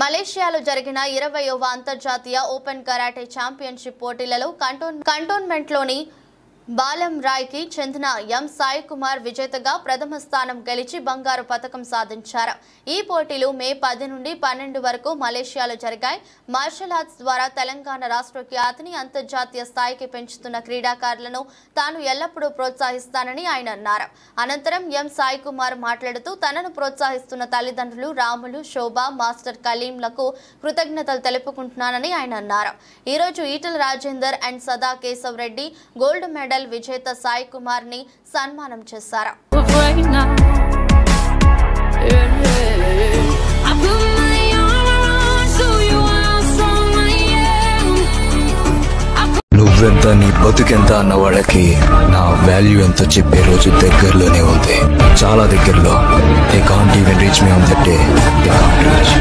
మలేషియాలో జరిగిన 20వ అంతర్జాతీయ ఓపెన్ కరాటే ఛాంపియన్షిప్ పోటీలలో కంటోన్మెంట్లోని బాలం రాయ్కి చెందిన ఎం సాయి కుమార్ విజేతగా ప్రథమ స్థానం గెలిచి బంగారు పతకం సాధించారు. ఈ పోటీలు మే 10 నుండి 12 వరకు మలేషియాలో జరిగాయి. మార్షల్ ఆర్ట్స్ ద్వారా తెలంగాణ రాష్ట్ర ఖ్యాతిని అంతర్జాతీయ స్థాయికి పెంచుతున్న క్రీడాకారులను తాను ఎల్లప్పుడూ ప్రోత్సహిస్తానని ఆయన అన్నారు. అనంతరం ఎం సాయి కుమార్ మాట్లాడుతూ తనను ప్రోత్సహిస్తున్న తల్లిదండ్రులు రాములు, శోభ, మాస్టర్ కలీంలకు కృతజ్ఞతలు తెలుపుకుంటున్నానని ఆయన అన్నారు. ఈ రోజు ఈటల రాజేందర్ అండ్ సదా కేశవ్ రెడ్డి గోల్డ్ మెడల్ విజేత సాయి కుమార్ ని సన్మానం చేశారు. నువ్వెంత నీ బతుకెంత అన్న వాళ్ళకి నా వాల్యూ ఎంతో చెప్పే రోజు దగ్గరలోనే ఉంది, చాలా దగ్గరలో. They can't even reach me on that day. They can't reach.